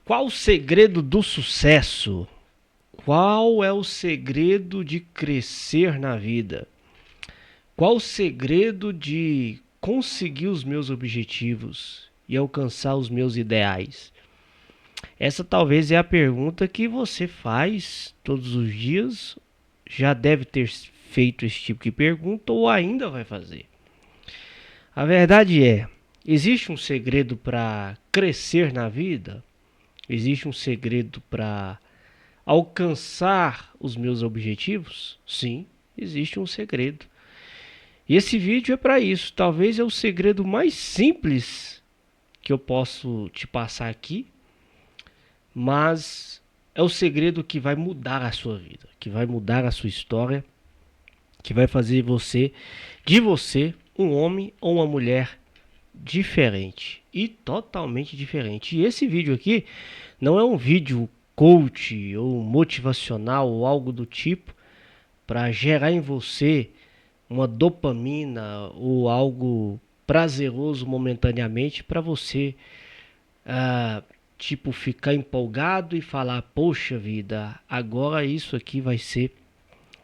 Qual o segredo do sucesso? Qual é o segredo de crescer na vida? Qual o segredo de conseguir os meus objetivos e alcançar os meus ideais? Essa talvez é a pergunta que você faz todos os dias, já deve ter feito esse tipo de pergunta ou ainda vai fazer. A verdade é, existe um segredo para crescer na vida? Existe um segredo para alcançar os meus objetivos? Sim, existe um segredo. E esse vídeo é para isso. Talvez é o segredo mais simples que eu posso te passar aqui, mas é o segredo que vai mudar a sua vida, que vai mudar a sua história, que vai fazer de você, um homem ou uma mulher diferente e totalmente diferente. E esse vídeo aqui não é um vídeo coach ou motivacional ou algo do tipo para gerar em você uma dopamina ou algo prazeroso momentaneamente para você ah, tipo ficar empolgado e falar, poxa vida, agora isso aqui vai ser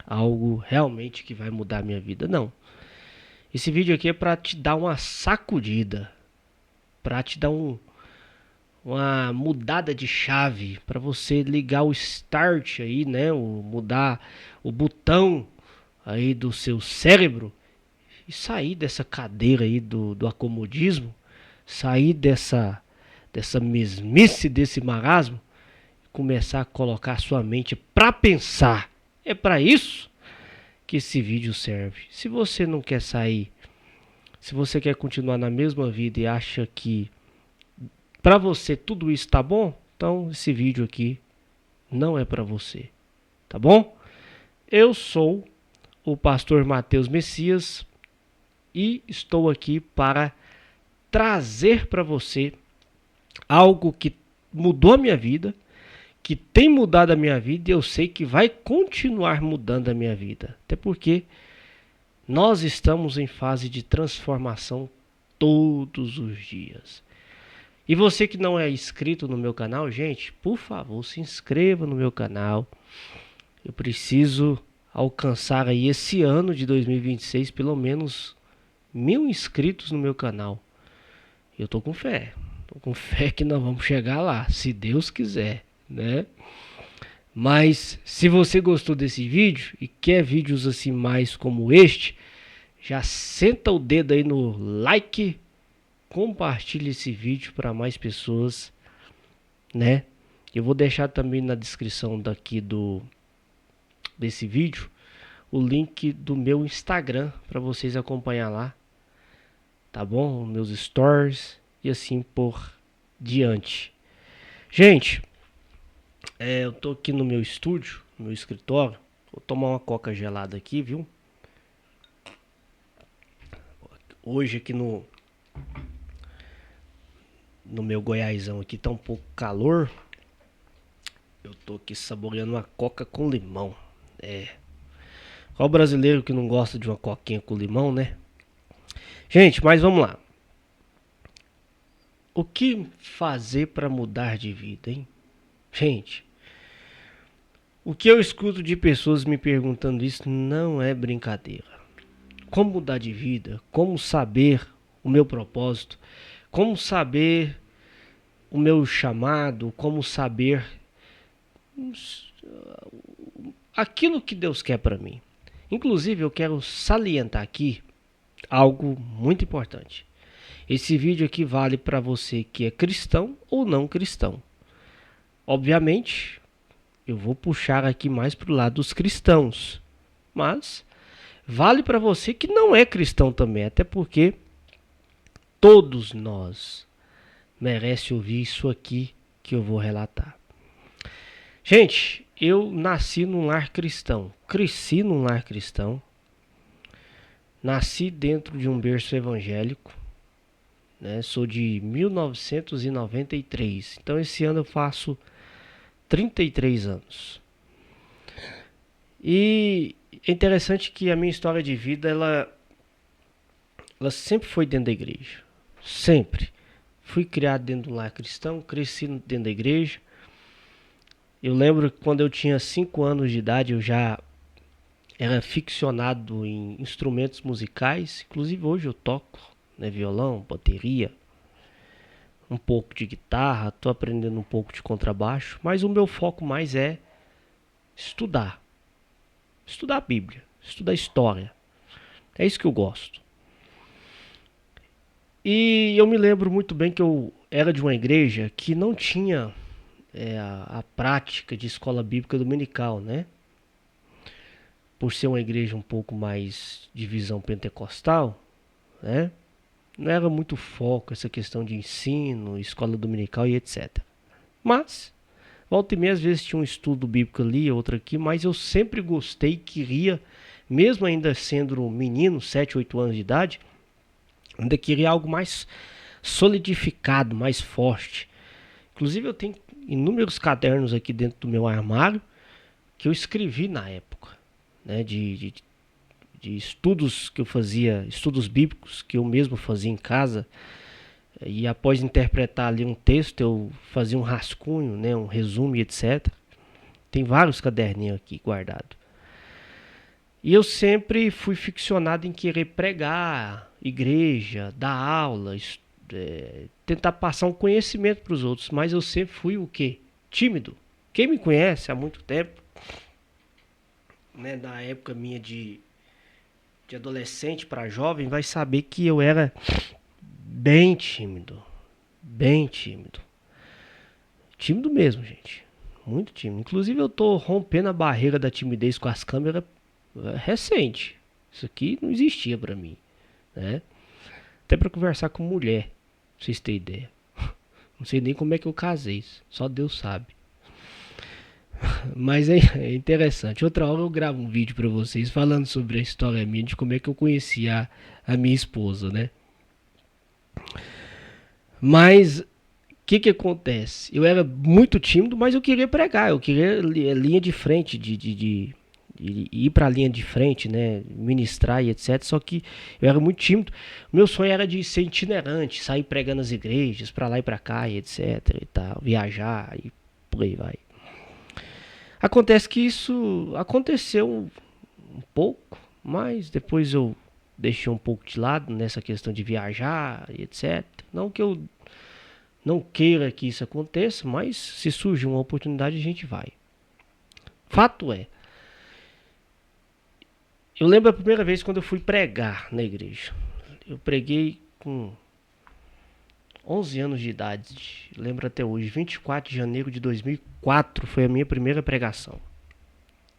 algo realmente que vai mudar a minha vida. Não. Esse vídeo aqui é para te dar uma sacudida, para te dar uma mudada de chave, para você ligar o start aí, né, mudar o botão aí do seu cérebro e sair dessa cadeira aí do acomodismo, sair dessa mesmice, desse marasmo, e começar a colocar sua mente para pensar. É para isso que esse vídeo serve. Se você não quer sair, se você quer continuar na mesma vida e acha que para você tudo isso tá bom, então esse vídeo aqui não é para você, tá bom? Eu sou o pastor Mateus Messias e estou aqui para trazer para você algo que mudou a minha vida, que tem mudado a minha vida e eu sei que vai continuar mudando a minha vida. Até porque nós estamos em fase de transformação todos os dias. E você que não é inscrito no meu canal, gente, por favor, se inscreva no meu canal. Eu preciso alcançar aí esse ano de 2026 pelo menos 1000 inscritos no meu canal. Eu tô com fé. Tô com fé que nós vamos chegar lá, se Deus quiser, né? Mas se você gostou desse vídeo e quer vídeos assim mais como este, já senta o dedo aí no like, compartilhe esse vídeo para mais pessoas, né? Eu vou deixar também na descrição desse vídeo o link do meu Instagram para vocês acompanhar lá, tá bom? Meus stories e assim por diante. Gente, eu tô aqui no meu estúdio, no meu escritório. Vou tomar uma coca gelada aqui, viu? Hoje aqui no meu Goiásão aqui tá um pouco calor. Eu tô aqui saboreando uma coca com limão. Qual brasileiro que não gosta de uma coquinha com limão, né? Gente, mas vamos lá. O que fazer para mudar de vida, hein? Gente, o que eu escuto de pessoas me perguntando isso não é brincadeira. Como mudar de vida? Como saber o meu propósito? Como saber o meu chamado? Como saber aquilo que Deus quer para mim? Inclusive, eu quero salientar aqui algo muito importante. Esse vídeo aqui vale para você que é cristão ou não cristão. Obviamente, eu vou puxar aqui mais para o lado dos cristãos, mas vale para você que não é cristão também, até porque todos nós merecem ouvir isso aqui que eu vou relatar. Gente, eu nasci num lar cristão, cresci num lar cristão, nasci dentro de um berço evangélico, né? Sou de 1993, então esse ano eu faço 33 anos. E é interessante que a minha história de vida, ela sempre foi dentro da igreja. Sempre. fui criado dentro de um lar cristão, cresci dentro da igreja. Eu lembro que quando eu tinha 5 anos de idade eu já era ficcionado em instrumentos musicais. Inclusive hoje eu toco, né, violão, bateria, um pouco de guitarra, tô aprendendo um pouco de contrabaixo, mas o meu foco mais é estudar. Estudar a Bíblia, estudar história. É isso que eu gosto. E eu me lembro muito bem que eu era de uma igreja que não tinha a prática de escola bíblica dominical, né? Por ser uma igreja um pouco mais de visão pentecostal, né? Não era muito foco essa questão de ensino, escola dominical e etc. Mas, volta e meia, às vezes tinha um estudo bíblico ali, outro aqui, mas eu sempre gostei, queria, mesmo ainda sendo um menino, 7, 8 anos de idade, ainda queria algo mais solidificado, mais forte. Inclusive eu tenho inúmeros cadernos aqui dentro do meu armário que eu escrevi na época, né, de estudos que eu fazia, estudos bíblicos que eu mesmo fazia em casa. E após interpretar ali um texto, eu fazia um rascunho, né, um resumo e etc. Tem vários caderninhos aqui guardados. E eu sempre fui ficcionado em querer pregar, igreja, dar aula, tentar passar um conhecimento para os outros. Mas eu sempre fui o quê? Tímido. Quem me conhece há muito tempo, né, da época minha de adolescente para jovem, vai saber que eu era bem tímido. Bem tímido. Tímido mesmo, gente. Muito tímido. Inclusive eu tô rompendo a barreira da timidez com as câmeras recente. Isso aqui não existia pra mim, né? Até pra conversar com mulher, pra vocês terem ideia. Não sei nem como é que eu casei, só Deus sabe. Mas é interessante. Outra hora eu gravo um vídeo pra vocês falando sobre a história minha, de como é que eu conheci a minha esposa, né? Mas o que acontece? Eu era muito tímido, mas eu queria pregar, eu queria linha de frente, de ir para a linha de frente, né, ministrar e etc. Só que eu era muito tímido. Meu sonho era de ser itinerante, sair pregando nas igrejas, para lá e para cá e etc. e tal, viajar e por aí vai. Acontece que isso aconteceu um pouco, mas depois eu deixei um pouco de lado nessa questão de viajar e etc. Não que eu não queira que isso aconteça, mas se surge uma oportunidade a gente vai. Fato é, eu lembro a primeira vez quando eu fui pregar na igreja. Eu preguei com 11 anos de idade. Lembro até hoje, 24 de janeiro de 2004 foi a minha primeira pregação.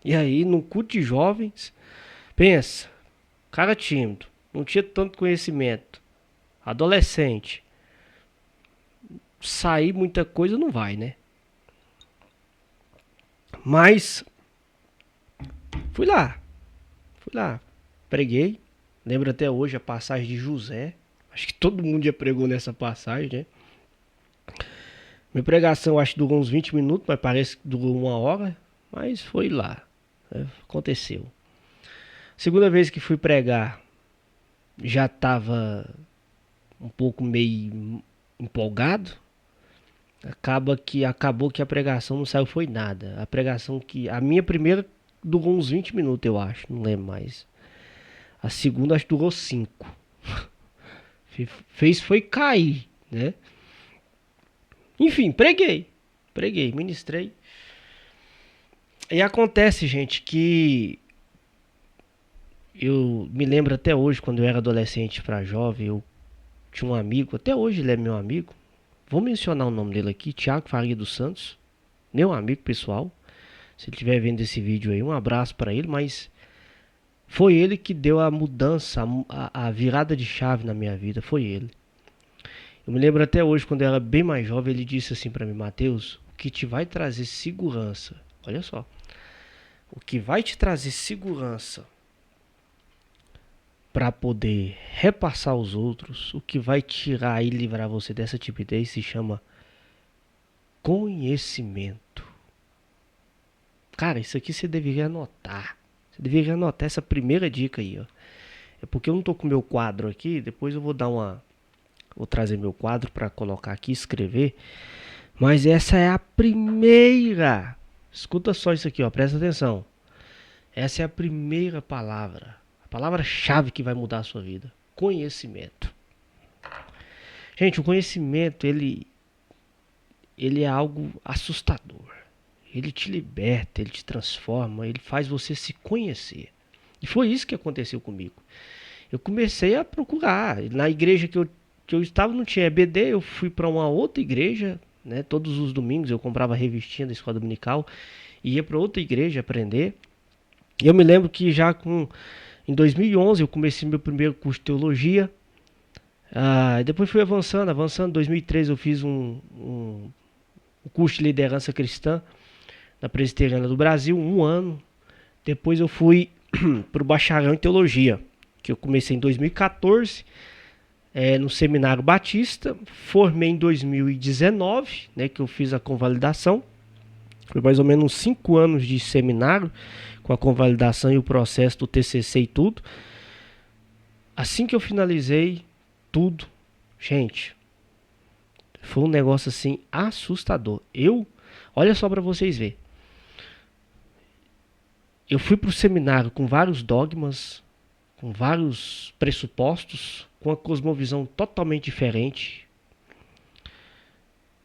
E aí, no culto de jovens, pensa, cara tímido, não tinha tanto conhecimento, adolescente, sair muita coisa não vai, né? Mas fui lá, preguei. Lembro até hoje a passagem de José. Acho que todo mundo já pregou nessa passagem, né? Minha pregação acho que durou uns 20 minutos, mas parece que durou 1 hora. Mas foi lá, né? Aconteceu. Segunda vez que fui pregar, já estava um pouco meio empolgado. Acabou que a pregação não saiu foi nada. A minha primeira durou uns 20 minutos, eu acho, não lembro mais. A segunda acho que durou 5. Fez foi cair, né? Enfim, preguei, ministrei. E acontece, gente, que eu me lembro até hoje, quando eu era adolescente para jovem, eu tinha um amigo, até hoje ele é meu amigo. Vou mencionar o nome dele aqui, Thiago Faria dos Santos, meu amigo pessoal. Se ele estiver vendo esse vídeo aí, um abraço para ele, mas foi ele que deu a mudança, a virada de chave na minha vida, foi ele. Eu me lembro até hoje, quando eu era bem mais jovem, ele disse assim para mim: Mateus, o que te vai trazer segurança, olha só, o que vai te trazer segurança para poder repassar aos outros, o que vai tirar e livrar você dessa timidez se chama conhecimento. Cara, isso aqui você deveria anotar. Você deveria anotar essa primeira dica aí, ó. É porque eu não tô com o meu quadro aqui, depois eu vou dar Vou trazer meu quadro para colocar aqui, escrever. Mas essa é a primeira. Escuta só isso aqui, ó, presta atenção. Essa é a primeira palavra. A palavra-chave que vai mudar a sua vida. Conhecimento. Gente, o conhecimento, ele é algo assustador. Ele te liberta, ele te transforma, ele faz você se conhecer. E foi isso que aconteceu comigo. Eu comecei a procurar. Na igreja que eu estava não tinha EBD, eu fui para uma outra igreja, né? Todos os domingos eu comprava a revistinha da escola dominical e ia para outra igreja aprender. E eu me lembro que em 2011 eu comecei meu primeiro curso de teologia. Depois fui avançando. Em 2013 eu fiz um curso de liderança cristã na Presbiteriana do Brasil, 1 ano. Depois eu fui para o bacharel em teologia, que eu comecei em 2014, no Seminário Batista. Formei em 2019, né, que eu fiz a convalidação. Foi mais ou menos uns 5 anos de seminário, com a convalidação e o processo do TCC e tudo. Assim que eu finalizei tudo, gente, foi um negócio assim assustador. Olha só para vocês verem. Eu fui para o seminário com vários dogmas, com vários pressupostos, com uma cosmovisão totalmente diferente.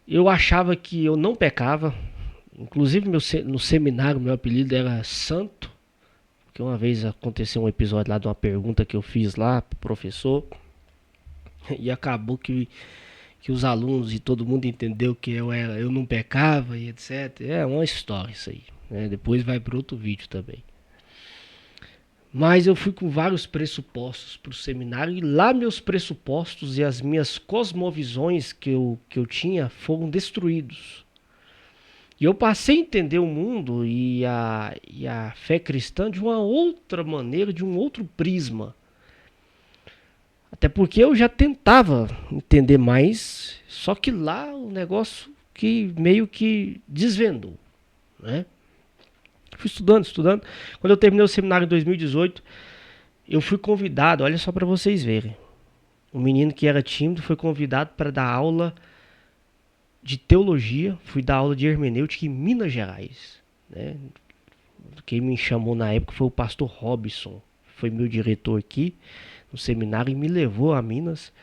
Eu achava que eu não pecava. Inclusive no seminário meu apelido era Santo, porque uma vez aconteceu um episódio lá de uma pergunta que eu fiz lá pro professor e acabou que os alunos e todo mundo entendeu que eu não pecava e etc. É uma história isso aí, né? Depois vai para outro vídeo também. Mas eu fui com vários pressupostos para o seminário e lá meus pressupostos e as minhas cosmovisões que eu tinha foram destruídos. E eu passei a entender o mundo e a fé cristã de uma outra maneira, de um outro prisma. Até porque eu já tentava entender mais, só que lá o negócio que meio que desvendou, né? Fui estudando. Quando eu terminei o seminário em 2018, eu fui convidado, olha só para vocês verem. Um menino que era tímido foi convidado para dar aula de teologia, fui dar aula de hermenêutica em Minas Gerais, né? Quem me chamou na época foi o pastor Robson, foi meu diretor aqui no seminário e me levou a Minas.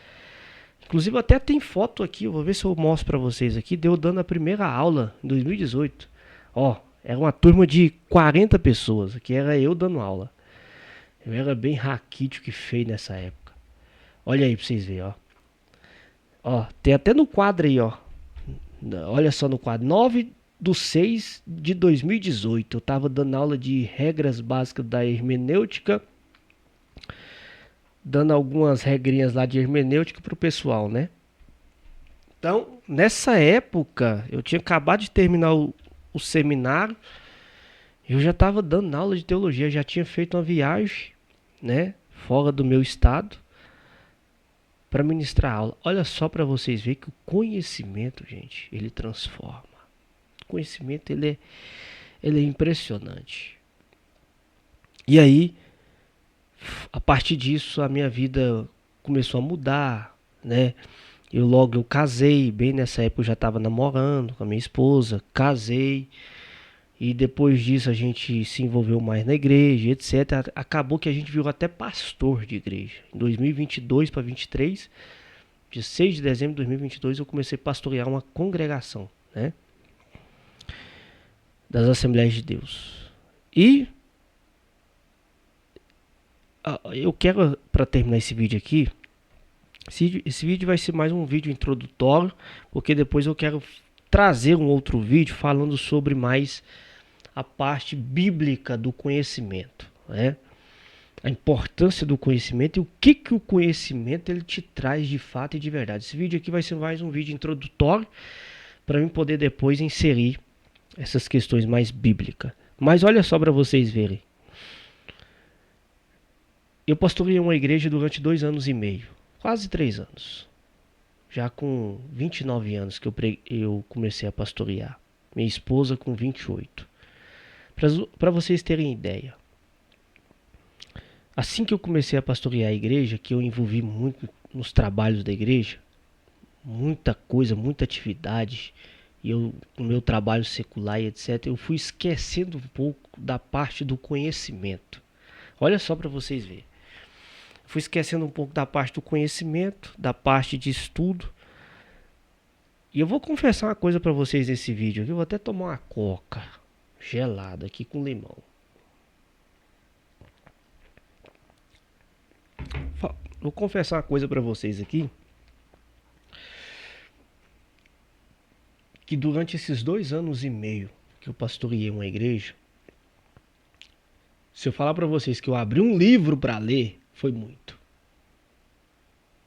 Inclusive até tem foto aqui, eu vou ver se eu mostro para vocês aqui, deu dando a primeira aula em 2018. Ó, era uma turma de 40 pessoas, aqui era eu dando aula. Eu era bem raquítico e feio nessa época. Olha aí pra vocês verem, ó. Ó, tem até no quadro aí, ó. Olha só no quadro, 9/6/2018. Eu tava dando aula de regras básicas da hermenêutica, dando algumas regrinhas lá de hermenêutica pro pessoal, né? Então, nessa época, eu tinha acabado de terminar o seminário, eu já estava dando aula de teologia, já tinha feito uma viagem, né, fora do meu estado, para ministrar aula. Olha só para vocês verem que o conhecimento, gente, ele transforma. O conhecimento, ele é impressionante. E aí, a partir disso, a minha vida começou a mudar, né? Eu casei, bem nessa época eu já estava namorando com a minha esposa, casei. E depois disso a gente se envolveu mais na igreja, etc. Acabou que a gente virou até pastor de igreja. Em 2022 para 23, de 6 de dezembro de 2022, eu comecei a pastorear uma congregação, né, das Assembleias de Deus. E eu quero, para terminar esse vídeo aqui, esse vídeo vai ser mais um vídeo introdutório, porque depois eu quero trazer um outro vídeo falando sobre mais a parte bíblica do conhecimento, né? A importância do conhecimento e o que o conhecimento ele te traz de fato e de verdade. Esse vídeo aqui vai ser mais um vídeo introdutório para mim poder depois inserir essas questões mais bíblicas. Mas olha só para vocês verem. Eu pastorei uma igreja durante 2 anos e meio, quase 3 anos. Já com 29 anos que eu comecei a pastorear. Minha esposa com 28. Para vocês terem ideia, assim que eu comecei a pastorear a igreja, que eu envolvi muito nos trabalhos da igreja, muita coisa, muita atividade, e eu, no meu trabalho secular e etc, eu fui esquecendo um pouco da parte do conhecimento. Olha só para vocês verem. Fui esquecendo um pouco da parte do conhecimento, da parte de estudo. E eu vou confessar uma coisa para vocês nesse vídeo aqui. Eu vou até tomar uma coca gelada aqui com limão. Vou confessar uma coisa para vocês aqui. Que durante esses 2 anos e meio que eu pastoreei uma igreja, se eu falar para vocês que eu abri um livro para ler, foi muito.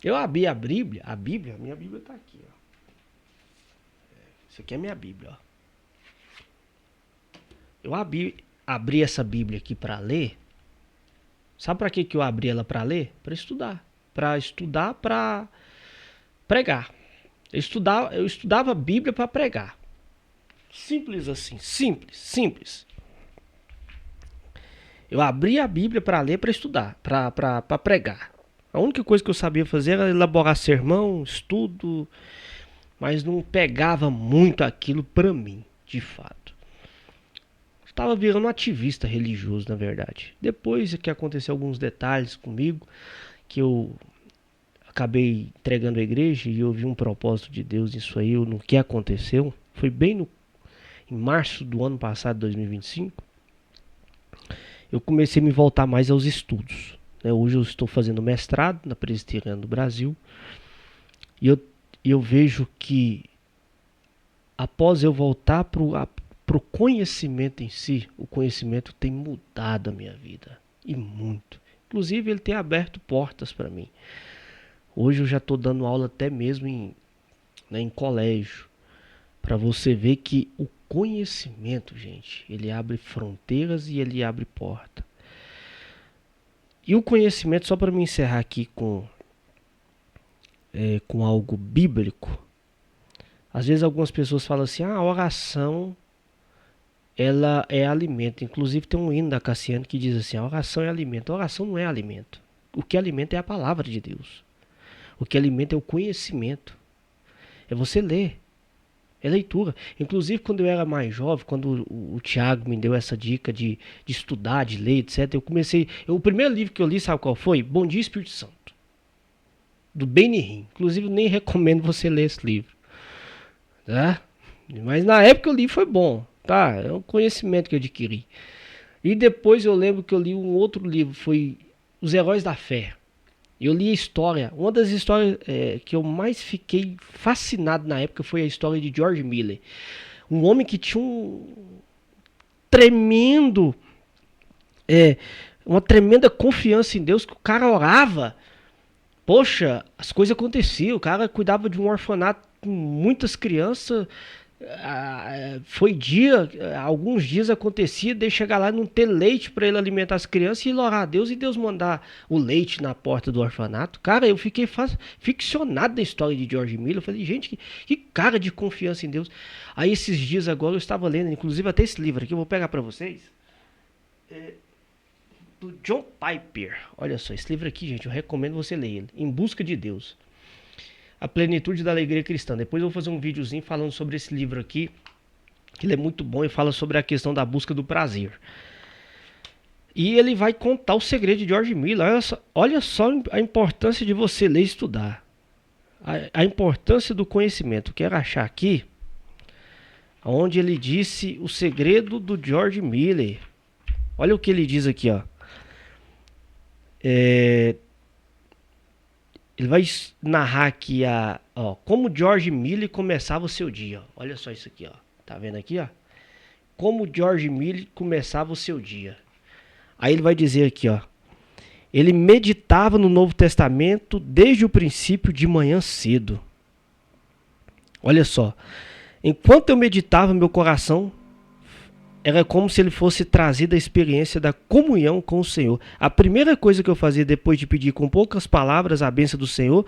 Eu abri a Bíblia, minha Bíblia tá aqui, ó. Isso aqui é minha Bíblia, ó. Eu abri essa Bíblia aqui para ler. Sabe para que eu abri ela para ler? Para estudar. Para pregar. Eu estudava a Bíblia para pregar. Simples assim, simples. Eu abri a Bíblia para ler, para estudar, para pregar. A única coisa que eu sabia fazer era elaborar sermão, estudo, mas não pegava muito aquilo para mim, de fato. Estava virando um ativista religioso, na verdade. Depois que aconteceu alguns detalhes comigo, que eu acabei entregando a igreja e eu vi um propósito de Deus nisso aí, no que aconteceu, foi bem em março do ano passado, 2025, eu comecei a me voltar mais aos estudos. Hoje eu estou fazendo mestrado na Presbiteriana do Brasil e eu vejo que após eu voltar para o conhecimento em si, o conhecimento tem mudado a minha vida, e muito. Inclusive ele tem aberto portas para mim. Hoje eu já estou dando aula até mesmo em colégio, para você ver que o conhecimento, gente, ele abre fronteiras e ele abre porta. E o conhecimento, só para me encerrar aqui com algo bíblico, às vezes algumas pessoas falam assim, a oração ela é alimento. Inclusive tem um hino da Cassiane que diz assim, a oração é alimento. A oração não é alimento. O que alimenta é a palavra de Deus. O que alimenta é o conhecimento. É você ler. É leitura. Inclusive quando eu era mais jovem, quando o Tiago me deu essa dica de estudar, de ler, etc. O primeiro livro que eu li, sabe qual foi? Bom Dia Espírito Santo. Do Benihim. Inclusive nem recomendo você ler esse livro. Tá? Mas na época eu li, foi bom. Tá? É um conhecimento que eu adquiri. E depois eu lembro que eu li um outro livro, foi Os Heróis da Fé. Eu li a história, uma das histórias que eu mais fiquei fascinado na época foi a história de George Miller. Um homem que tinha uma tremenda confiança em Deus, que o cara orava. Poxa, as coisas aconteciam. O cara cuidava de um orfanato com muitas crianças. Alguns dias acontecia de chegar lá e não ter leite para ele alimentar as crianças e orar a Deus e Deus mandar o leite na porta do orfanato. Cara, eu fiquei ficcionado da história de George Miller. Eu falei, gente, que cara de confiança em Deus. Aí esses dias agora eu estava lendo, inclusive até esse livro aqui, eu vou pegar para vocês. Do John Piper. Olha só, esse livro aqui, gente, eu recomendo você ler ele. Em Busca de Deus. A Plenitude da Alegria Cristã. Depois eu vou fazer um videozinho falando sobre esse livro aqui. Ele é muito bom e fala sobre a questão da busca do prazer. E ele vai contar o segredo de George Miller. Olha só a importância de você ler e estudar. A importância do conhecimento. Quero achar aqui onde ele disse o segredo do George Miller. Olha o que ele diz aqui, ó. Ele vai narrar aqui como George Miller começava o seu dia. Olha só isso aqui, ó. Tá vendo aqui, ó? Como George Miller começava o seu dia. Aí ele vai dizer aqui, ó. Ele meditava no Novo Testamento desde o princípio de manhã cedo. Olha só. Enquanto eu meditava, meu coração era como se ele fosse trazido a experiência da comunhão com o Senhor. A primeira coisa que eu fazia depois de pedir com poucas palavras a bênção do Senhor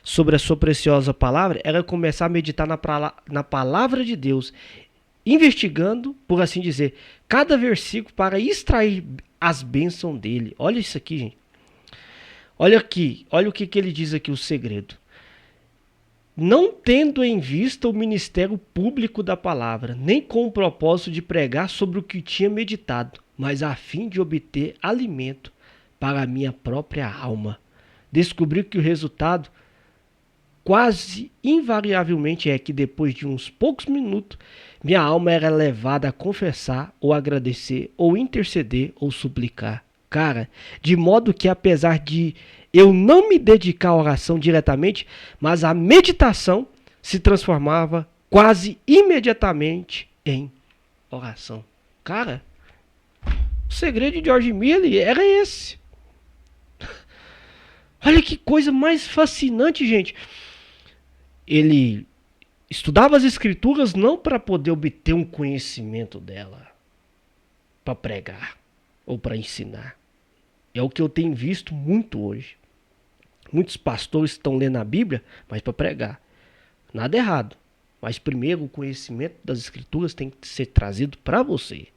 sobre a sua preciosa palavra, era começar a meditar na palavra de Deus, investigando, por assim dizer, cada versículo para extrair as bênçãos dele. Olha isso aqui, gente. Olha aqui, olha o que ele diz aqui, o segredo. não tendo em vista o ministério público da palavra, nem com o propósito de pregar sobre o que tinha meditado, mas a fim de obter alimento para a minha própria alma. Descobri que o resultado quase invariavelmente é que depois de uns poucos minutos, minha alma era levada a confessar, ou agradecer, ou interceder, ou suplicar. Cara, de modo que apesar de eu não me dedicar à oração diretamente, mas a meditação se transformava quase imediatamente em oração. Cara, o segredo de George Miller era esse. Olha que coisa mais fascinante, gente. Ele estudava as escrituras não para poder obter um conhecimento dela, para pregar ou para ensinar. É o que eu tenho visto muito hoje. Muitos pastores estão lendo a Bíblia, mas para pregar. Nada errado. Mas primeiro o conhecimento das escrituras tem que ser trazido para você.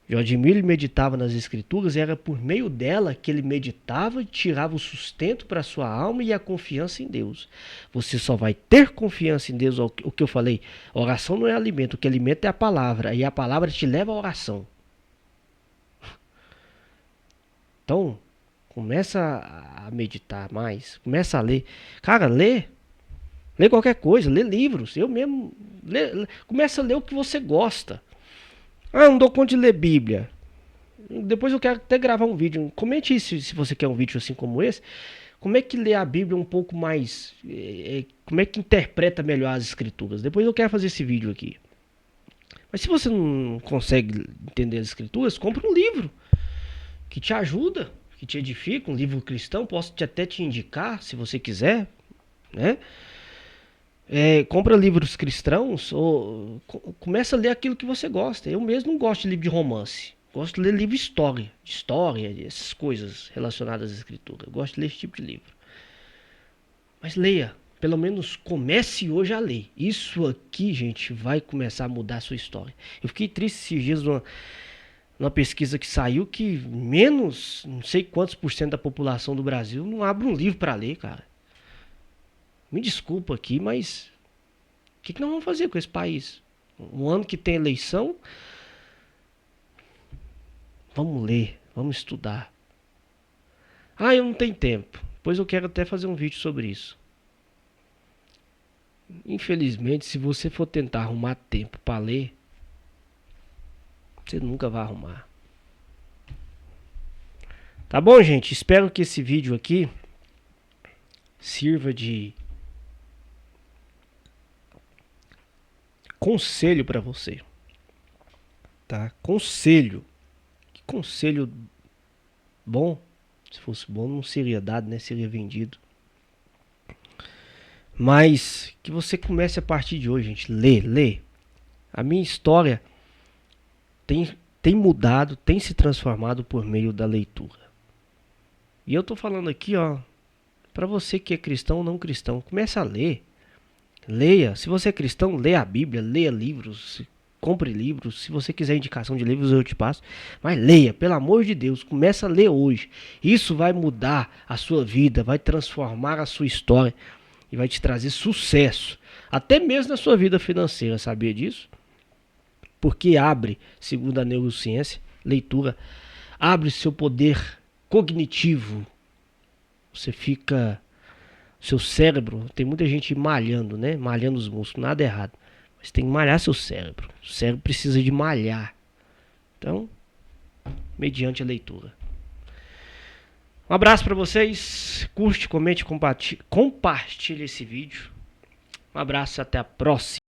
George Miller meditava nas escrituras e era por meio dela que ele meditava e tirava o sustento para a sua alma e a confiança em Deus. Você só vai ter confiança em Deus, o que eu falei. A oração não é alimento, o que alimenta é a palavra. E a palavra te leva à oração. Então, começa a meditar mais, começa a ler. Cara, lê qualquer coisa, lê livros. Eu mesmo, começa a ler o que você gosta. Ah, não dou conta de ler Bíblia. Depois eu quero até gravar um vídeo. Comente isso se você quer um vídeo assim como esse. Como é que lê a Bíblia um pouco mais... como é que interpreta melhor as escrituras. Depois eu quero fazer esse vídeo aqui. Mas se você não consegue entender as escrituras, compra um livro que te ajuda, que te edifica, um livro cristão. Posso até te indicar, se você quiser, né? Compra livros cristãos ou começa a ler aquilo que você gosta. Eu mesmo não gosto de livro de romance. Gosto de ler livro de história, essas coisas relacionadas à escritura. Eu gosto de ler esse tipo de livro. Mas leia, pelo menos comece hoje a ler. Isso aqui, gente, vai começar a mudar a sua história. Eu fiquei triste esses dias numa pesquisa que saiu que menos, não sei quantos por cento da população do Brasil não abre um livro para ler, cara. Me desculpa aqui, mas o que nós vamos fazer com esse país? Um ano que tem eleição, vamos ler, vamos estudar. Ah, eu não tenho tempo. Pois eu quero até fazer um vídeo sobre isso. Infelizmente, se você for tentar arrumar tempo para ler, você nunca vai arrumar. Tá bom, gente? Espero que esse vídeo aqui sirva de conselho para você, tá? Conselho. Que conselho bom. Se fosse bom não seria dado, né? Seria vendido. Mas que você comece a partir de hoje, gente. Lê. A minha história tem mudado, tem se transformado por meio da leitura. E eu tô falando aqui, ó, para você que é cristão ou não cristão, comece a ler. Leia. Se você é cristão, leia a Bíblia, leia livros, compre livros. Se você quiser indicação de livros, eu te passo. Mas leia, pelo amor de Deus, começa a ler hoje. Isso vai mudar a sua vida, vai transformar a sua história e vai te trazer sucesso. Até mesmo na sua vida financeira, sabia disso? Porque abre, segundo a neurociência, leitura, abre seu poder cognitivo. Você fica... Seu cérebro, tem muita gente malhando, né? Malhando os músculos, nada errado. Mas tem que malhar seu cérebro. O cérebro precisa de malhar. Então, mediante a leitura. Um abraço para vocês. Curte, comente, compartilhe esse vídeo. Um abraço e até a próxima.